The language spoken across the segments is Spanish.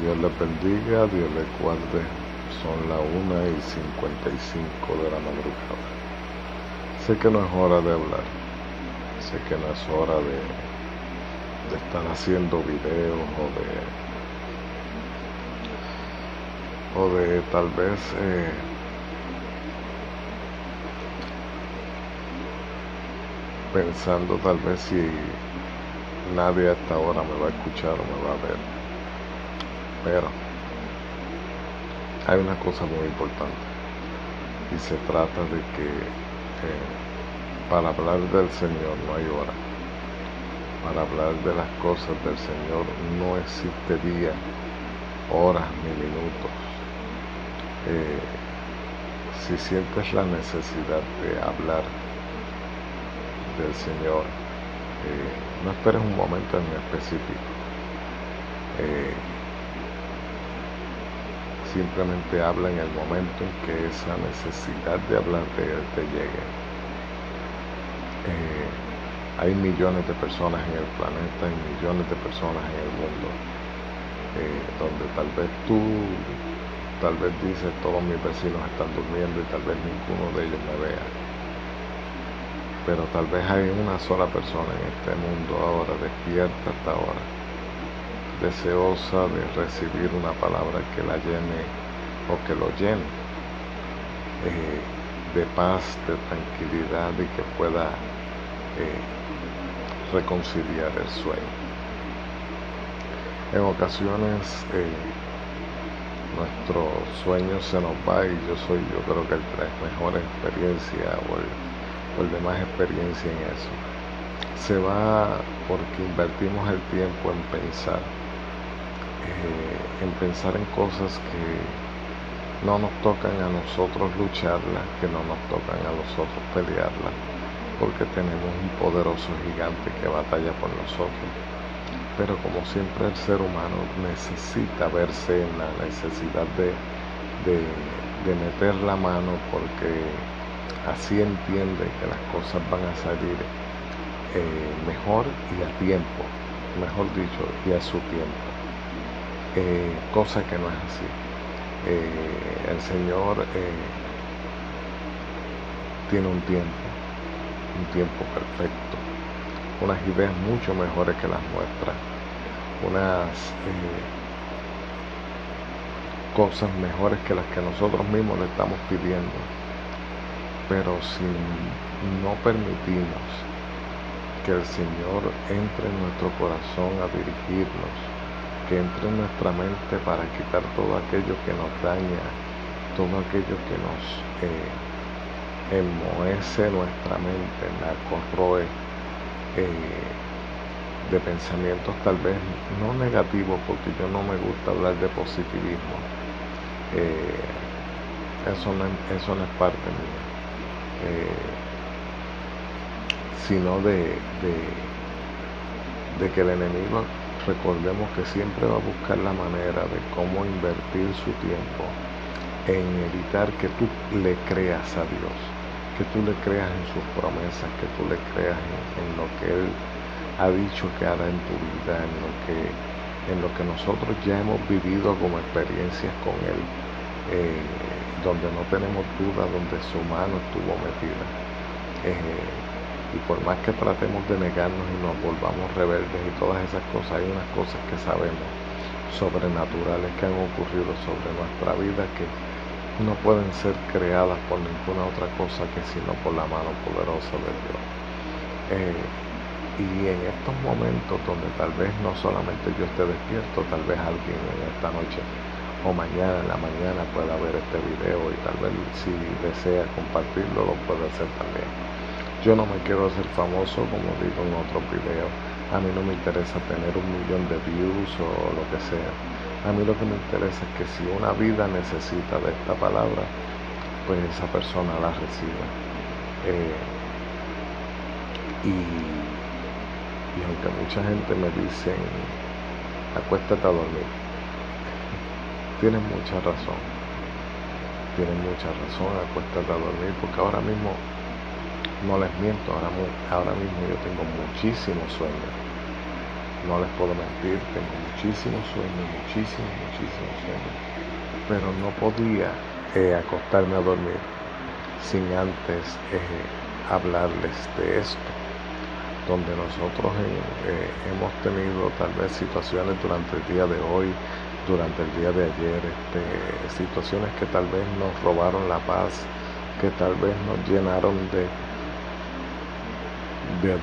Dios les bendiga, Dios les guarde. Son las 1:55 de la madrugada. Sé que no es hora de hablar. Sé que no es hora de estar haciendo videos o de tal vez pensando tal vez si nadie a esta hora me va a escuchar o me va a ver. Pero hay una cosa muy importante y se trata de que para hablar del Señor no hay hora. Para hablar de las cosas del Señor no existe día, horas ni minutos. Si sientes la necesidad de hablar del Señor, no esperes un momento en específico. Simplemente habla en el momento en que esa necesidad de hablar de Él te llegue. Hay millones de personas en el planeta y millones de personas en el mundo, donde tal vez tú dices, todos mis vecinos están durmiendo y tal vez ninguno de ellos me vea. Pero tal vez hay una sola persona en este mundo ahora, despierta hasta ahora, deseosa de recibir una palabra que la llene o que lo llene de paz, de tranquilidad y que pueda reconciliar el sueño. En ocasiones nuestro sueño se nos va y yo creo que el de las mejores experiencias o el de más experiencia en eso. Se va porque invertimos el tiempo en pensar en cosas que no nos tocan a nosotros lucharlas, que no nos tocan a nosotros pelearlas, porque tenemos un poderoso gigante que batalla por nosotros. Pero como siempre el ser humano necesita verse en la necesidad de meter la mano, porque así entiende que las cosas van a salir mejor y a tiempo, mejor dicho, y a su tiempo, cosa que no es así. El Señor tiene un tiempo perfecto, unas ideas mucho mejores que las nuestras, unas cosas mejores que las que nosotros mismos le estamos pidiendo. Pero si no permitimos que el Señor entre en nuestro corazón a dirigirnos, que entre en nuestra mente para quitar todo aquello que nos daña, todo aquello que nos enmohece nuestra mente, la corroe de pensamientos tal vez no negativos, porque yo no me gusta hablar de positivismo, eso no es parte mía, sino de que el enemigo, recordemos que siempre va a buscar la manera de cómo invertir su tiempo en evitar que tú le creas a Dios, que tú le creas en sus promesas, que tú le creas en lo que Él ha dicho que hará en tu vida, en lo que nosotros ya hemos vivido como experiencias con Él, donde no tenemos duda, donde su mano estuvo metida. Y por más que tratemos de negarnos y nos volvamos rebeldes y todas esas cosas, hay unas cosas que sabemos sobrenaturales que han ocurrido sobre nuestra vida que no pueden ser creadas por ninguna otra cosa que sino por la mano poderosa de Dios. Y en estos momentos donde tal vez no solamente yo esté despierto, tal vez alguien en esta noche o mañana en la mañana pueda ver este video y tal vez si desea compartirlo lo puede hacer también. Yo no me quiero hacer famoso, como digo en otros videos. A mí no me interesa tener 1 millón de views o lo que sea. A mí lo que me interesa es que si una vida necesita de esta palabra, pues esa persona la reciba. Y aunque mucha gente me dice, acuéstate a dormir, tienen mucha razón, acuéstate a dormir, porque ahora mismo, no les miento, ahora mismo yo tengo muchísimo sueño, no les puedo mentir, tengo muchísimo sueño, muchísimo sueño, pero no podía acostarme a dormir sin antes hablarles de esto, donde nosotros hemos tenido tal vez situaciones durante el día de hoy, durante el día de ayer, situaciones que tal vez nos robaron la paz, que tal vez nos llenaron de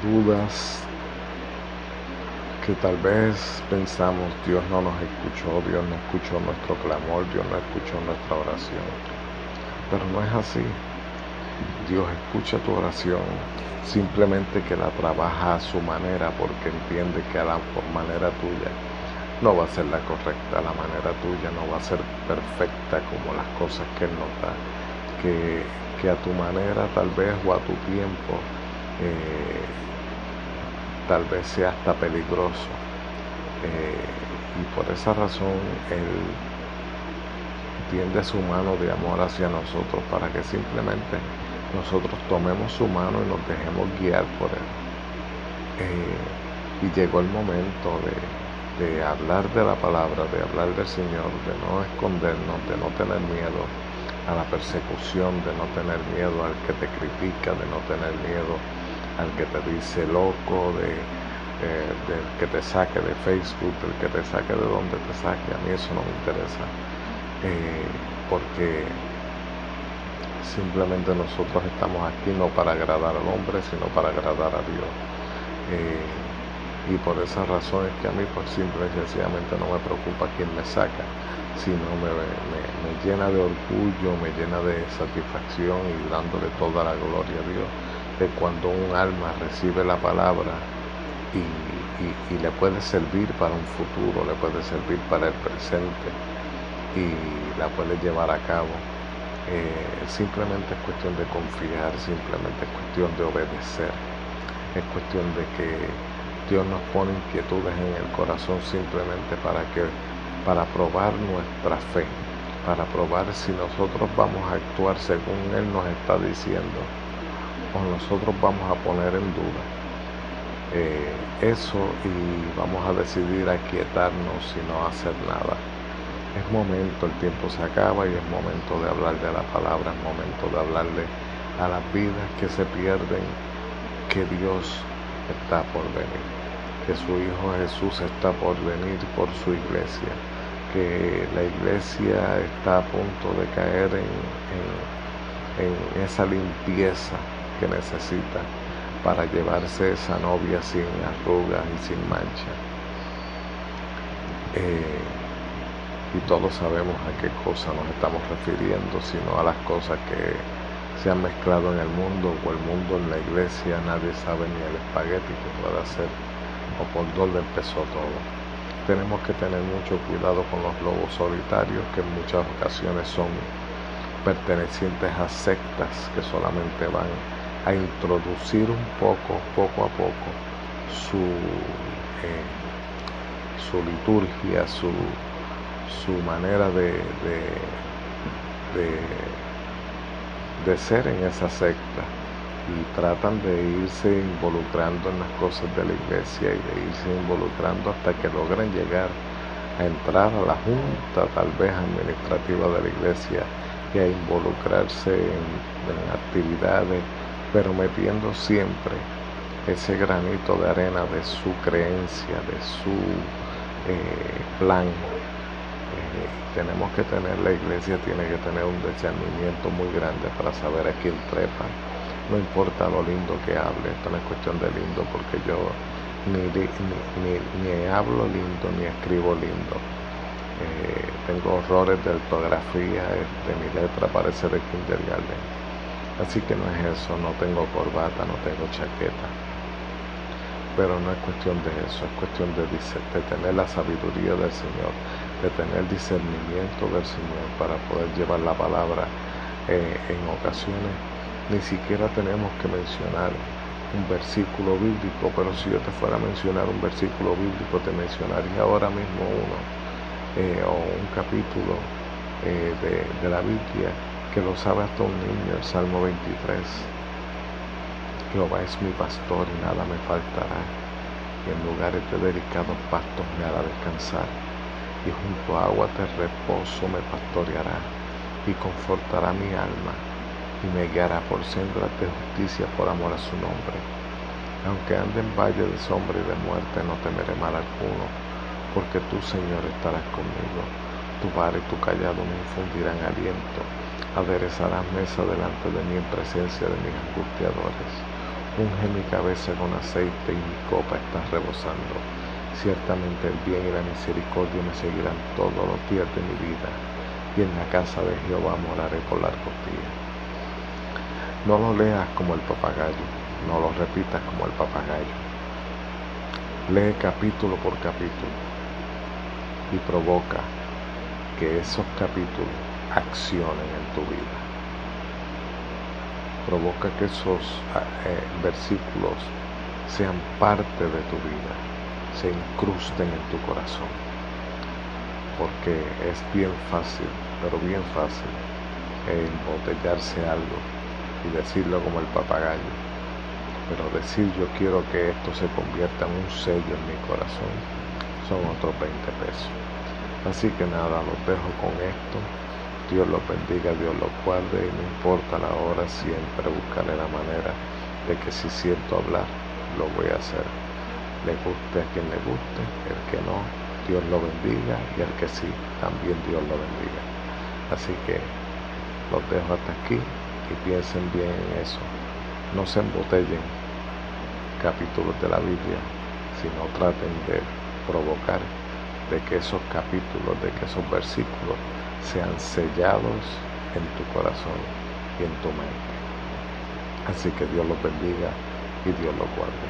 dudas, que tal vez pensamos, Dios no nos escuchó, Dios no escuchó nuestro clamor, Dios no escuchó nuestra oración. Pero no es así. Dios escucha tu oración, simplemente que la trabaja a su manera, porque entiende que a la manera tuya no va a ser la correcta, la manera tuya no va a ser perfecta como las cosas que Él nos da, que a tu manera tal vez o a tu tiempo tal vez sea hasta peligroso, y por esa razón Él tiende su mano de amor hacia nosotros para que simplemente nosotros tomemos su mano y nos dejemos guiar por Él. Y llegó el momento de hablar de la palabra, de hablar del Señor, de no escondernos, de no tener miedo a la persecución, de no tener miedo al que te critica, de no tener miedo al que te dice loco, del que te saque de Facebook, del que te saque de donde te saque. A mí eso no me interesa, porque simplemente nosotros estamos aquí no para agradar al hombre, sino para agradar a Dios. Y por esa razón es que a mí pues simple y sencillamente no me preocupa quién me saca, sino me llena de orgullo, me llena de satisfacción y dándole toda la gloria a Dios, de cuando un alma recibe la palabra y le puede servir para un futuro, le puede servir para el presente y la puede llevar a cabo. Simplemente es cuestión de confiar, simplemente es cuestión de obedecer, es cuestión de que Dios nos pone inquietudes en el corazón simplemente para probar nuestra fe, para probar si nosotros vamos a actuar según Él nos está diciendo o nosotros vamos a poner en duda eso y vamos a decidir aquietarnos y no hacer nada. Es momento, el tiempo se acaba y es momento de hablar de la palabra, es momento de hablarle a las vidas que se pierden que Dios está por venir, que su Hijo Jesús está por venir por su iglesia, que la iglesia está a punto de caer en esa limpieza que necesita para llevarse esa novia sin arrugas y sin mancha. Y todos sabemos a qué cosa nos estamos refiriendo, sino a las cosas que se han mezclado en el mundo o el mundo en la iglesia. Nadie sabe ni el espagueti que puede hacer o por dónde empezó todo. Tenemos que tener mucho cuidado con los lobos solitarios, que en muchas ocasiones son pertenecientes a sectas que solamente van a introducir poco a poco su liturgia, su manera de ser en esa secta, y tratan de irse involucrando en las cosas de la iglesia y de irse involucrando hasta que logren llegar a entrar a la junta tal vez administrativa de la iglesia y a involucrarse en actividades, pero metiendo siempre ese granito de arena de su creencia, de su plan. Tenemos que tener, la iglesia tiene que tener un discernimiento muy grande para saber a quién trepa. No importa lo lindo que hable, esto no es cuestión de lindo, porque yo ni hablo lindo ni escribo lindo. Tengo horrores de ortografía, mi letra parece de kindergarten. Así que no es eso, no tengo corbata, no tengo chaqueta. Pero no es cuestión de eso, es cuestión de tener la sabiduría del Señor, de tener discernimiento del Señor para poder llevar la palabra. En ocasiones ni siquiera tenemos que mencionar un versículo bíblico, pero si yo te fuera a mencionar un versículo bíblico, te mencionaría ahora mismo uno, o un capítulo de la Biblia, que lo sabe hasta un niño, el Salmo 23. Jehová es mi pastor y nada me faltará. y en lugares de delicados pastos me hará descansar, y junto a aguas de reposo me pastoreará, y confortará mi alma, y me guiará por sendas de justicia por amor a su nombre. Aunque ande en valle de sombra y de muerte, no temeré mal alguno, porque tú, Señor, estarás conmigo. Tu vara y tu callado me infundirán aliento. Aderezarás mesa delante de mí en presencia de mis angustiadores. Unge mi cabeza con aceite y mi copa está rebosando. Ciertamente el bien y la misericordia me seguirán todos los días de mi vida, y en la casa de Jehová moraré por largos días. No lo leas como el papagayo, no lo repitas como el papagayo. Lee capítulo por capítulo y provoca que esos capítulos accionen en tu vida. Provoca que esos versículos sean parte de tu vida, se incrusten en tu corazón, porque es bien fácil, pero bien fácil, embotellarse algo y decirlo como el papagayo, pero decir yo quiero que esto se convierta en un sello en mi corazón son otros 20 pesos. Así que nada, los dejo con esto. Dios los bendiga, Dios los guarde, y no importa la hora, siempre buscaré la manera de que si siento hablar, lo voy a hacer. Le guste a quien le guste, el que no, Dios lo bendiga, y al que sí, también Dios lo bendiga. Así que los dejo hasta aquí y piensen bien en eso. No se embotellen capítulos de la Biblia, sino traten de provocar de que esos capítulos, de que esos versículos sean sellados en tu corazón y en tu mente. Así que Dios los bendiga y Dios los guarde.